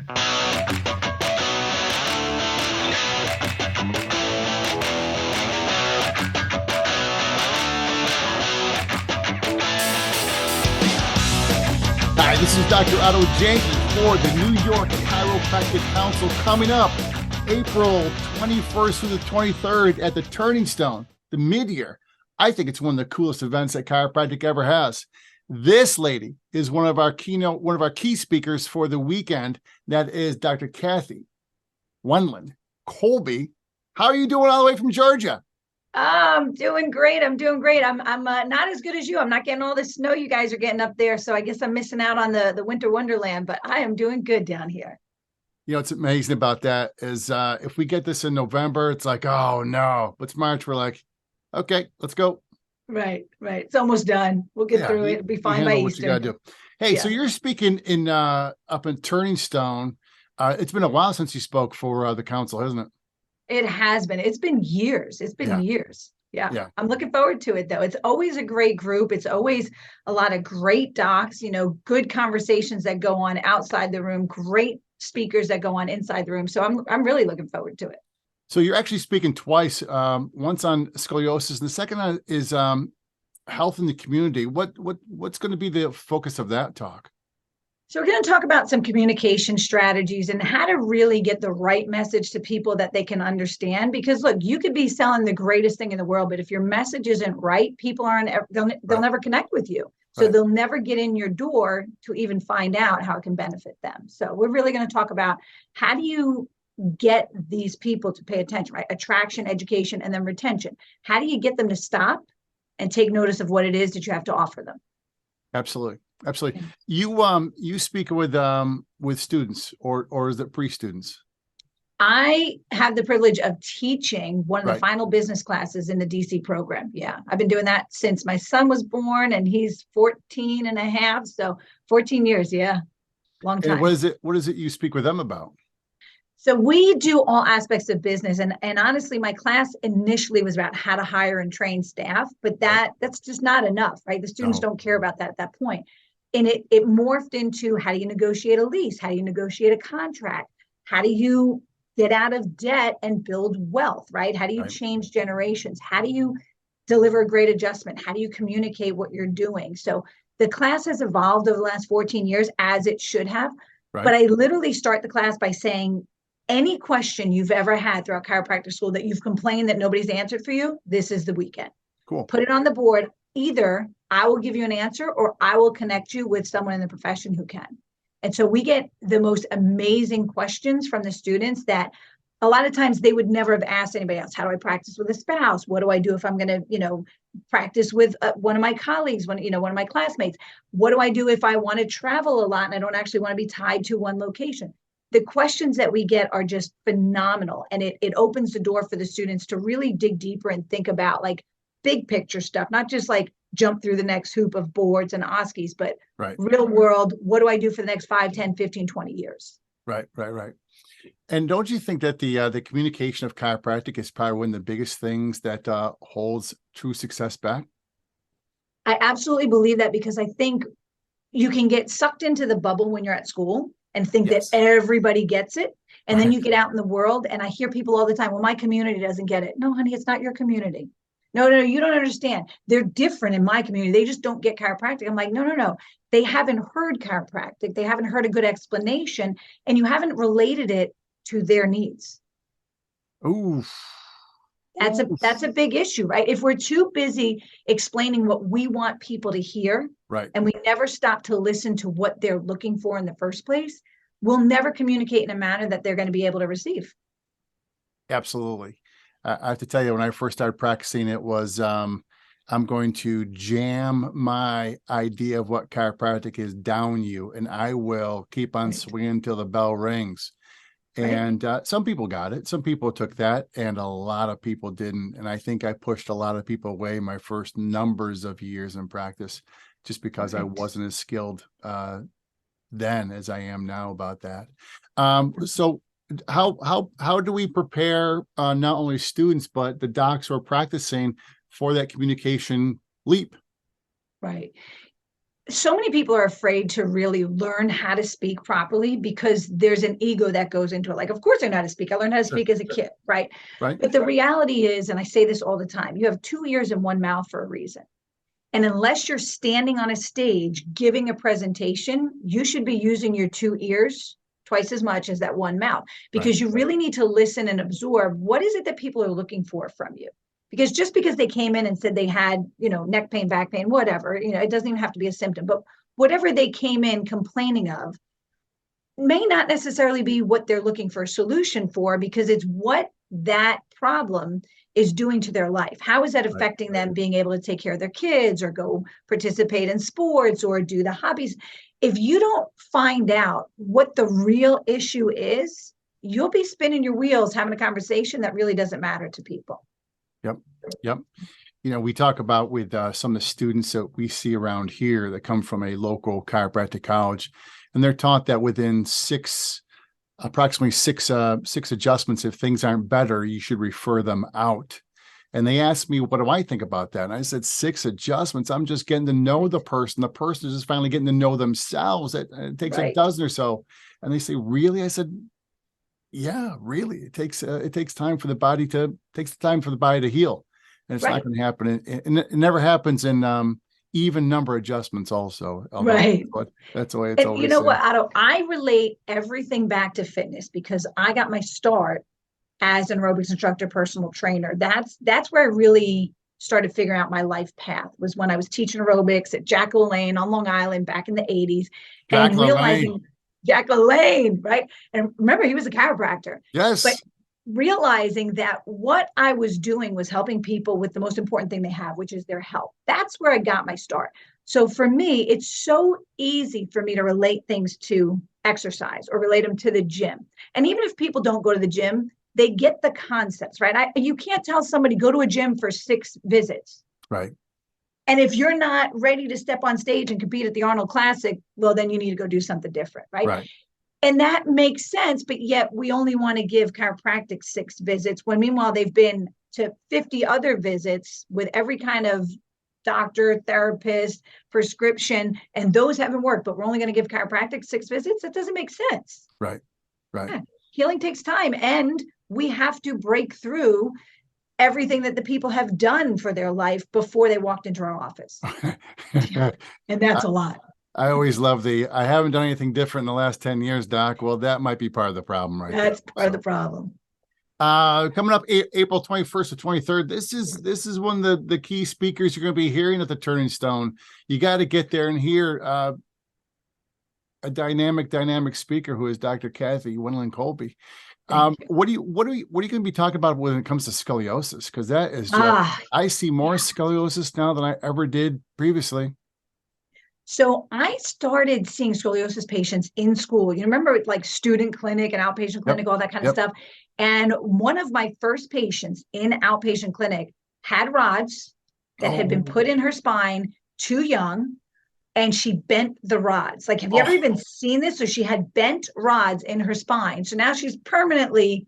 Hi, this is Dr. Otto Jenkins for the New York Chiropractic Council, coming up April 21st through the 23rd at the Turning Stone, the mid-year. I think it's one of the coolest events that chiropractic ever has. This lady is one of our key speakers for the weekend. That is Dr. Cathy Wendland-Colby. How are you doing all the way from Georgia? I'm doing great. I'm not as good as you. I'm not getting all the snow you guys are getting up there. So I guess I'm missing out on the winter wonderland, but I am doing good down here. You know, what's amazing about that is if we get this in November, it's like, oh no, but it's March. We're like, okay, let's go. Right. It's almost done. We'll get through it. It'll be fine by what Easter. You gotta do. Hey, so you're speaking in up in Turning Stone. It's been a while since you spoke for the council, hasn't it? It has been. It's been years. Years. Yeah. I'm looking forward to it, though. It's always a great group. It's always a lot of great docs, good conversations that go on outside the room, great speakers that go on inside the room. So I'm really looking forward to it. So you're actually speaking twice, once on scoliosis, and the second is health in the community. What's going to be the focus of that talk? So we're going to talk about some communication strategies and how to really get the right message to people that they can understand. Because look, you could be selling the greatest thing in the world, but if your message isn't right, people they'll never connect with you. So they'll never get in your door to even find out how it can benefit them. So we're really going to talk about how do you get these people to pay attention, right? Attraction, education, and then retention. How do you get them to stop and take notice of what it is that you have to offer them? Absolutely. You speak with students or is it pre-students? I have the privilege of teaching one of the final business classes in the DC program. Yeah. I've been doing that since my son was born, and he's 14 and a half. So 14 years. Yeah. Long time. And what is it you speak with them about? So we do all aspects of business. And honestly, my class initially was about how to hire and train staff, but that's just not enough, right? The students don't care about that at that point. And it morphed into, how do you negotiate a lease? How do you negotiate a contract? How do you get out of debt and build wealth, right? How do you change generations? How do you deliver a great adjustment? How do you communicate what you're doing? So the class has evolved over the last 14 years, as it should have. But I literally start the class by saying, any question you've ever had throughout chiropractic school that you've complained that nobody's answered for you, this is the weekend. Cool. Put it on the board. Either I will give you an answer or I will connect you with someone in the profession who can. And so we get the most amazing questions from the students that a lot of times they would never have asked anybody else. How do I practice with a spouse? What do I do if I'm going to, practice with one of my colleagues, one of my classmates? What do I do if I want to travel a lot and I don't actually want to be tied to one location? The questions that we get are just phenomenal. And it opens the door for the students to really dig deeper and think about like big picture stuff, not just like jump through the next hoop of boards and OSCEs, but real world, what do I do for the next 5, 10, 15, 20 years? Right. And don't you think that the communication of chiropractic is probably one of the biggest things that holds true success back? I absolutely believe that, because I think you can get sucked into the bubble when you're at school and think that everybody gets it. And then you get out in the world, and I hear people all the time, well, my community doesn't get it. No, honey, it's not your community. No, you don't understand. They're different in my community. They just don't get chiropractic. I'm like, no. They haven't heard chiropractic. They haven't heard a good explanation, and you haven't related it to their needs. Oof. That's a big issue, right? If we're too busy explaining what we want people to hear, and we never stop to listen to what they're looking for in the first place, we'll never communicate in a manner that they're going to be able to receive. Absolutely. I have to tell you, when I first started practicing, it was, I'm going to jam my idea of what chiropractic is down you, and I will keep on swinging till the bell rings. And some people got it. Some people took that, and a lot of people didn't. And I think I pushed a lot of people away my first numbers of years in practice, just because I wasn't as skilled then as I am now about that. So how do we prepare not only students, but the docs who are practicing for that communication leap? Right. So many people are afraid to really learn how to speak properly because there's an ego that goes into it. Like, of course I know how to speak. I learned how to Sure. speak as a kid, right? Right. But the reality is, and I say this all the time, you have two ears and one mouth for a reason. And unless you're standing on a stage giving a presentation, you should be using your two ears twice as much as that one mouth, Right. because you really need to listen and absorb what is it that people are looking for from you. Because just because they came in and said they had, neck pain, back pain, whatever, it doesn't even have to be a symptom, but whatever they came in complaining of may not necessarily be what they're looking for a solution for, because it's what that problem is doing to their life. How is that Right. affecting them being able to take care of their kids or go participate in sports or do the hobbies? If you don't find out what the real issue is, you'll be spinning your wheels having a conversation that really doesn't matter to people. Yep. Yep. We talk about with some of the students that we see around here that come from a local chiropractic college, and they're taught that within approximately six adjustments, if things aren't better, you should refer them out. And they asked me, what do I think about that? And I said, 6 adjustments. I'm just getting to know the person. The person is just finally getting to know themselves. It takes a Right. dozen or so. And they say, really? I said, yeah, really. It takes time for the body to heal. And it's not Right. going to happen. And it never happens in even number adjustments also. Although Right. that's the way it's And you always know said. what, Otto? I relate everything back to fitness because I got my start as an aerobics instructor, personal trainer. That's where I really started figuring out my life path, was when I was teaching aerobics at Jack LaLanne on Long Island back in the 80s, Jack and LaLanne. realizing Jack LaLanne, right? And remember, he was a chiropractor. But Yes. realizing that what I was doing was helping people with the most important thing they have, which is their health. That's where I got my start. So for me, it's so easy for me to relate things to exercise or relate them to the gym. And even if people don't go to the gym, they get the concepts, right? You can't tell somebody go to a gym for 6 visits. Right. And if you're not ready to step on stage and compete at the Arnold Classic, well, then you need to go do something different, right? Right. And that makes sense, but yet we only want to give chiropractic 6 visits when meanwhile they've been to 50 other visits with every kind of doctor, therapist, prescription, and those haven't worked, but we're only going to give chiropractic 6 visits. That doesn't make sense. Right. Right. Yeah. Healing takes time, and we have to break through everything that the people have done for their life before they walked into our office. And that's a lot. I always love I haven't done anything different in the last 10 years, Doc. Well, that might be part of the problem right there. That's part of the problem. Coming up April 21st to 23rd. This is one of the key speakers you're going to be hearing at the Turning Stone. You got to get there and hear a dynamic speaker who is Dr. Cathy Wendland-Colby. What are you going to be talking about when it comes to scoliosis? Because that is just, I see more scoliosis now than I ever did previously. So I started seeing scoliosis patients in school. You remember, like student clinic and outpatient clinic, all that kind of stuff. And one of my first patients in outpatient clinic had rods that had been put in her spine too young, and she bent the rods. Like, have you ever even seen this? So she had bent rods in her spine. So now she's permanently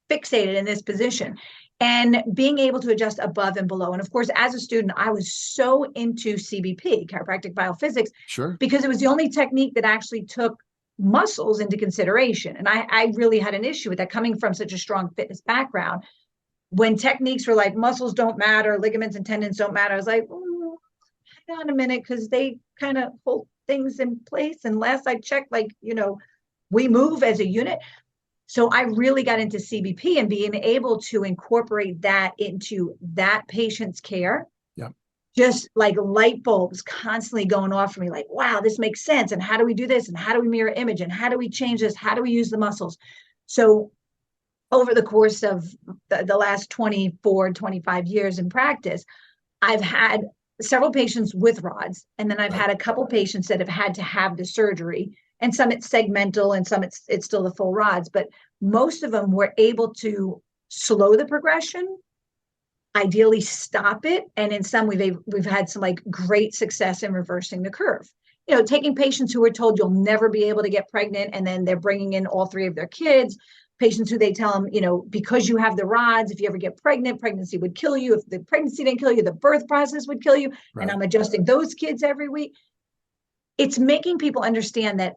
fixated in this position, and being able to adjust above and below. And of course, as a student, I was so into CBP, chiropractic biophysics, Sure, because it was the only technique that actually took muscles into consideration. And I really had an issue with that, coming from such a strong fitness background. When techniques were like, muscles don't matter, ligaments and tendons don't matter, I was like, hang on a minute, because they kind of hold things in place. And last I checked, we move as a unit. So I really got into CBP and being able to incorporate that into that patient's care. Yeah. Just like light bulbs constantly going off for me, like, wow, this makes sense. And how do we do this? And how do we mirror image? And how do we change this? How do we use the muscles? So over the course of the last 24, 25 years in practice, I've had several patients with rods. And then I've had a couple patients that have had to have the surgery. And some it's segmental and some it's still the full rods. But most of them were able to slow the progression, ideally stop it. And in some, we've had some like great success in reversing the curve. Taking patients who were told you'll never be able to get pregnant, and then they're bringing in all 3 of their kids. Patients who they tell them, because you have the rods, if you ever get pregnant, pregnancy would kill you. If the pregnancy didn't kill you, the birth process would kill you. Right. And I'm adjusting those kids every week. it's making people understand that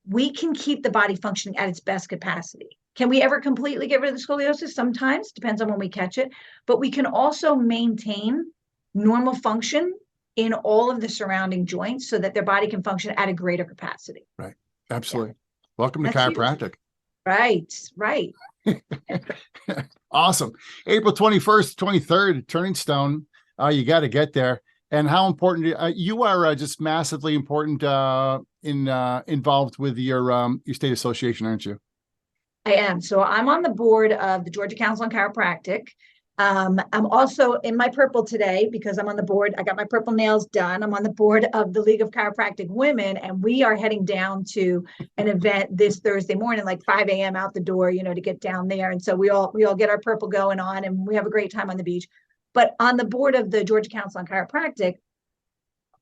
we can keep the body functioning at its best capacity. Can we ever completely get rid of the scoliosis? Sometimes, depends on when we catch it, but we can also maintain normal function in all of the surrounding joints so that their body can function at a greater capacity. Right. Absolutely. Yeah. Welcome to That's chiropractic. Huge. Right. Right. Awesome. April 21st, 23rd, Turning Stone. You got to get there. And how important you are just massively important involved with your state association, aren't you? I am. So I'm on the board of the Georgia Council on Chiropractic. I'm also in my purple today because I'm on the board. I got my purple nails done. I'm on the board of the League of Chiropractic Women, and we are heading down to an event this Thursday morning, like 5 a.m. out the door, to get down there. And so we all get our purple going on, and we have a great time on the beach. But on the board of the Georgia Council on Chiropractic,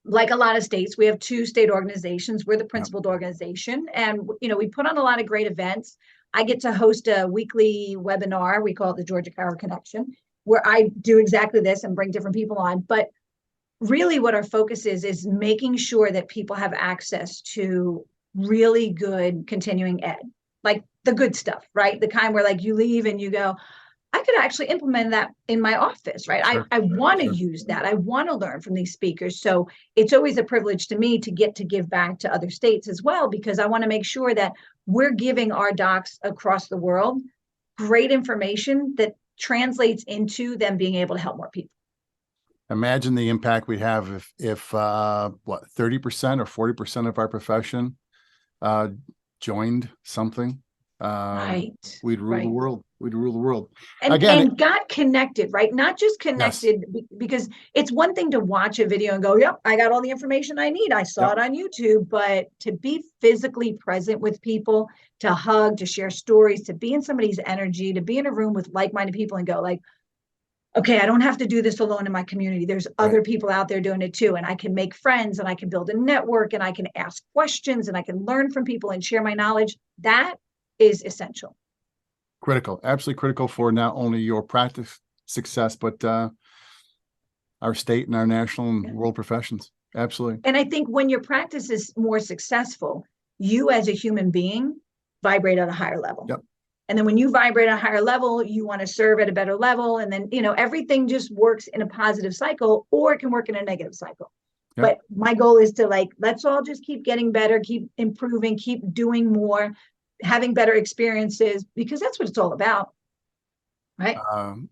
like a lot of states, we have 2 state organizations. We're the principal organization, and we put on a lot of great events. I get to host a weekly webinar. We call it the Georgia Chiro Connection, where I do exactly this and bring different people on. But really what our focus is making sure that people have access to really good continuing ed, like the good stuff, right? The kind where like you leave and you go, I could actually implement that in my office, right? Sure. I want to use that. I want to learn from these speakers. So it's always a privilege to me to get to give back to other states as well, because I want to make sure that we're giving our docs across the world great information that translates into them being able to help more people. Imagine the impact we'd have if 30% or 40% of our profession joined something. Right. We'd rule the world. We'd rule the world. And got connected, right? Not just connected, yes, because it's one thing to watch a video and go, yep, I got all the information I need. I saw it on YouTube, but to be physically present with people, to hug, to share stories, to be in somebody's energy, to be in a room with like-minded people and go like, okay, I don't have to do this alone in my community. There's other people out there doing it too. And I can make friends and I can build a network and I can ask questions and I can learn from people and share my knowledge. That is essential. Critical, absolutely critical for not only your practice success, but our state and our national and world professions. Absolutely. And I think when your practice is more successful, you as a human being vibrate at a higher level. Yep. And then when you vibrate at a higher level, you want to serve at a better level. And then, everything just works in a positive cycle, or it can work in a negative cycle. Yep. But my goal is to let's all just keep getting better, keep improving, keep doing more, having better experiences, because that's what it's all about. Right.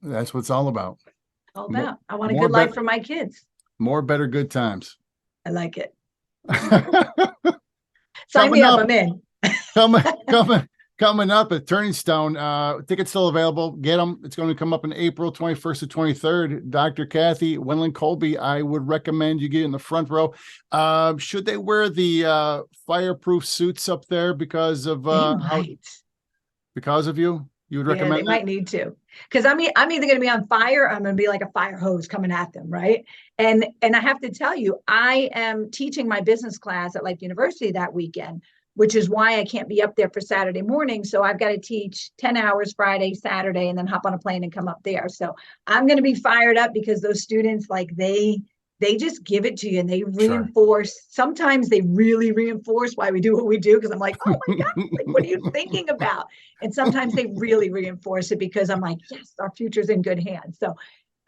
That's what it's all about. All about. I want a good life for my kids. More, better, good times. I like it. Sign me up. I'm in. Coming up at Turning Stone, tickets still available. Get them. It's going to come up in April 21st to 23rd. Dr. Cathy Wendland-Colby, I would recommend you get in the front row. Should they wear the fireproof suits up there because of because of you? You would recommend? They might need to, because I'm either going to be on fire, or I'm going to be like a fire hose coming at them, right? And I have to tell you, I am teaching my business class at Life University that weekend, which is why I can't be up there for Saturday morning. So I've got to teach 10 hours Friday, Saturday, and then hop on a plane and come up there. So I'm going to be fired up because those students, they just give it to you and they reinforce. Sure. Sometimes they really reinforce why we do what we do, because I'm like, oh my God, what are you thinking about? And sometimes they really reinforce it because I'm like, yes, our future's in good hands. So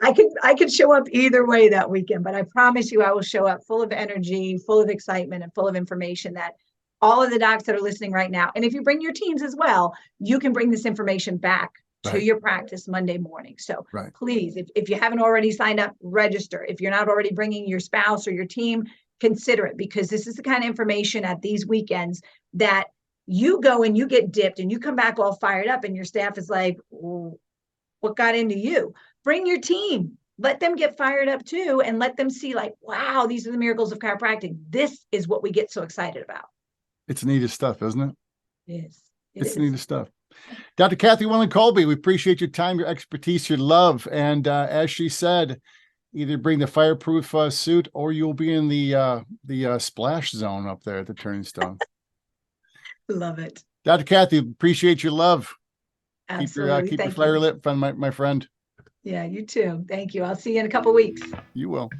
I could show up either way that weekend, but I promise you I will show up full of energy, full of excitement, and full of information that all of the docs that are listening right now, and if you bring your teams as well, you can bring this information back to your practice Monday morning. So please, if you haven't already signed up, register. If you're not already bringing your spouse or your team, consider it, because this is the kind of information at these weekends that you go and you get dipped and you come back all fired up and your staff is like, what got into you? Bring your team. Let them get fired up too, and let them see wow, these are the miracles of chiropractic. This is what we get so excited about. It's neatest stuff, isn't it? It is. It's neatest stuff. Dr. Cathy Wendland-Colby, we appreciate your time, your expertise, your love. And as she said, either bring the fireproof suit or you'll be in the splash zone up there at the Turning Stone. Love it. Dr. Cathy, appreciate your love. Absolutely. Keep your fire lit, my friend. Yeah, you too. Thank you. I'll see you in a couple of weeks. You will.